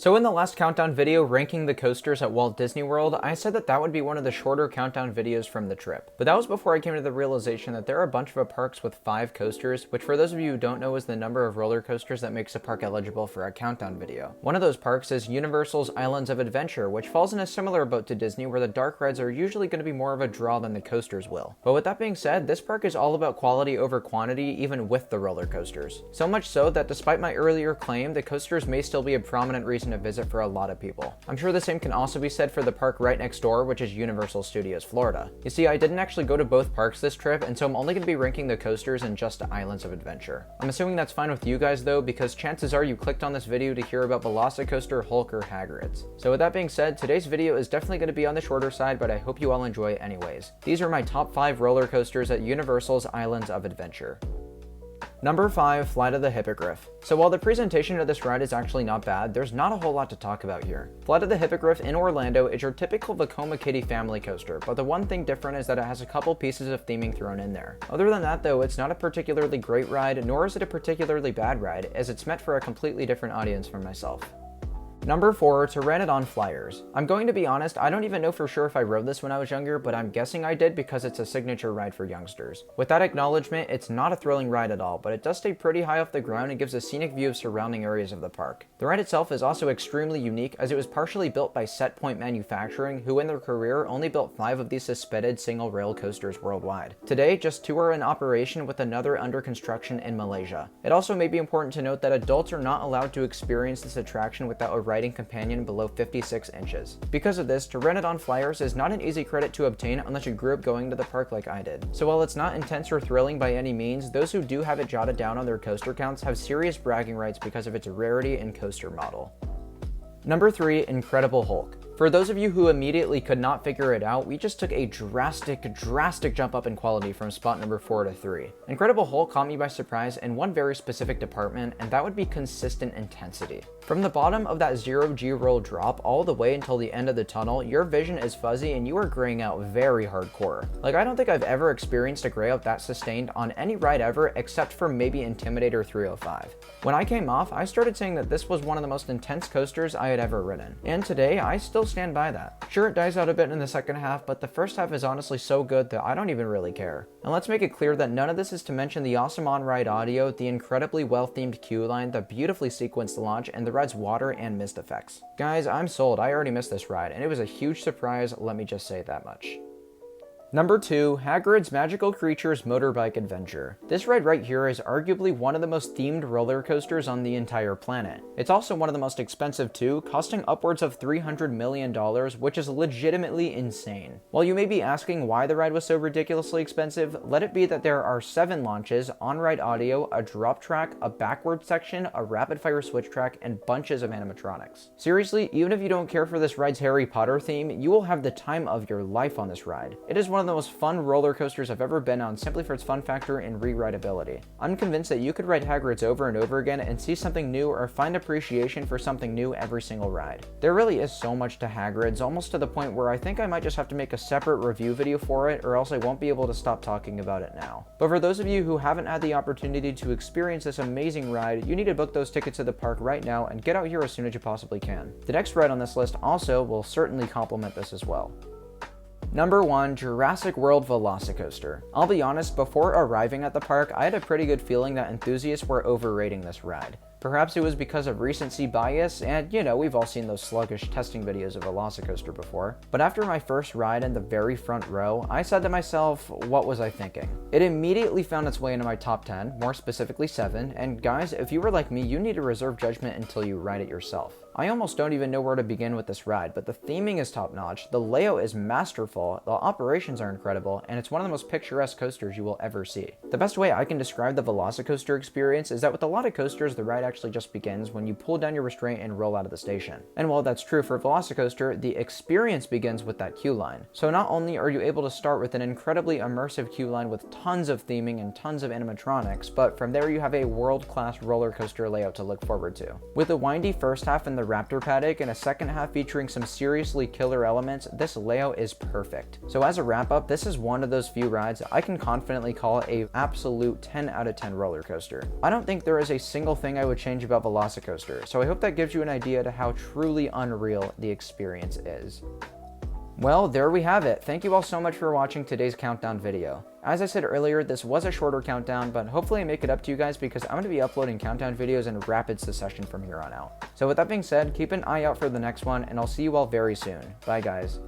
So in the last countdown video ranking the coasters at Walt Disney World, I said that that would be one of the shorter countdown videos from the trip. But that was before I came to the realization that there are a bunch of parks with 5 coasters, which for those of you who don't know is the number of roller coasters that makes a park eligible for a countdown video. One of those parks is Universal's Islands of Adventure, which falls in a similar boat to Disney where the dark rides are usually going to be more of a draw than the coasters will. But with that being said, this park is all about quality over quantity even with the roller coasters. So much so that despite my earlier claim, the coasters may still be a prominent reason to visit for a lot of people. I'm sure the same can also be said for the park right next door, which is Universal Studios Florida. You see, I didn't actually go to both parks this trip, and so I'm only going to be ranking the coasters in just Islands of Adventure. I'm assuming that's fine with you guys though, because chances are you clicked on this video to hear about Velocicoaster, Hulk, or Hagrid's. So with that being said, today's video is definitely going to be on the shorter side, but I hope you all enjoy it anyways. These are my top 5 roller coasters at Universal's Islands of Adventure. Number 5, Flight of the Hippogriff. So while the presentation of this ride is actually not bad, there's not a whole lot to talk about here. Flight of the Hippogriff in Orlando is your typical Vekoma Kitty family coaster, but the one thing different is that it has a couple pieces of theming thrown in there. Other than that though, it's not a particularly great ride, nor is it a particularly bad ride, as it's meant for a completely different audience from myself. Number 4, Pteranodon Flyers. I'm going to be honest, I don't even know for sure if I rode this when I was younger, but I'm guessing I did because it's a signature ride for youngsters. With that acknowledgement, it's not a thrilling ride at all, but it does stay pretty high off the ground and gives a scenic view of surrounding areas of the park. The ride itself is also extremely unique as it was partially built by Set Point Manufacturing, who in their career only built 5 of these suspended single rail coasters worldwide. Today, just 2 are in operation with another under construction in Malaysia. It also may be important to note that adults are not allowed to experience this attraction without a riding companion below 56 inches. Because of this, Pteranodon Flyers is not an easy credit to obtain unless you grew up going to the park like I did. So while it's not intense or thrilling by any means, those who do have it jotted down on their coaster counts have serious bragging rights because of its rarity and coaster model. Number 3, Incredible Hulk. For those of you who immediately could not figure it out, we just took a drastic jump up in quality from spot number 4 to 3. Incredible Hulk caught me by surprise in one very specific department, and that would be consistent intensity. From the bottom of that 0G roll drop all the way until the end of the tunnel, your vision is fuzzy and you are graying out very hardcore. Like, I don't think I've ever experienced a gray out that sustained on any ride ever except for maybe Intimidator 305. When I came off, I started saying that this was one of the most intense coasters I had ever ridden. And today, I still stand by that. Sure, it dies out a bit in the second half, but the first half is honestly so good that I don't even really care. And let's make it clear that none of this is to mention the awesome on-ride audio, the incredibly well-themed queue line, the beautifully sequenced launch, and the ride's water and mist effects. Guys, I'm sold. I already missed this ride, and it was a huge surprise, let me just say that much. Number 2, Hagrid's Magical Creatures Motorbike Adventure. This ride right here is arguably one of the most themed roller coasters on the entire planet. It's also one of the most expensive too, costing upwards of $300 million, which is legitimately insane. While you may be asking why the ride was so ridiculously expensive, let it be that there are 7 launches, on-ride audio, a drop track, a backward section, a rapid-fire switch track, and bunches of animatronics. Seriously, even if you don't care for this ride's Harry Potter theme, you will have the time of your life on this ride. It is one of the most fun roller coasters I've ever been on simply for its fun factor and re-rideability. I'm convinced that you could ride Hagrid's over and over again and see something new or find appreciation for something new every single ride. There really is so much to Hagrid's, almost to the point where I think I might just have to make a separate review video for it, or else I won't be able to stop talking about it now. But for those of you who haven't had the opportunity to experience this amazing ride, you need to book those tickets to the park right now and get out here as soon as you possibly can. The next ride on this list also will certainly complement this as well. Number 1, Jurassic World Velocicoaster. I'll be honest, before arriving at the park, I had a pretty good feeling that enthusiasts were overrating this ride. Perhaps it was because of recency bias, and you know, we've all seen those sluggish testing videos of Velocicoaster before. But after my first ride in the very front row, I said to myself, what was I thinking? It immediately found its way into my top 10, more specifically 7, and guys, if you were like me, you need to reserve judgment until you ride it yourself. I almost don't even know where to begin with this ride, but the theming is top-notch, the layout is masterful, the operations are incredible, and it's one of the most picturesque coasters you will ever see. The best way I can describe the Velocicoaster experience is that with a lot of coasters, the ride actually just begins when you pull down your restraint and roll out of the station. And while that's true for Velocicoaster, the experience begins with that queue line. So not only are you able to start with an incredibly immersive queue line with tons of theming and tons of animatronics, but from there you have a world-class roller coaster layout to look forward to. With a windy first half in the Raptor paddock and a second half featuring some seriously killer elements, this layout is perfect. So as a wrap up, this is one of those few rides I can confidently call a absolute 10 out of 10 roller coaster. I don't think there is a single thing I would change about Velocicoaster, so I hope that gives you an idea to how truly unreal the experience is. Well, there we have it. Thank you all so much for watching today's countdown video. As I said earlier, this was a shorter countdown, but hopefully I make it up to you guys because I'm going to be uploading countdown videos in rapid succession from here on out. So with that being said, keep an eye out for the next one, and I'll see you all very soon. Bye guys.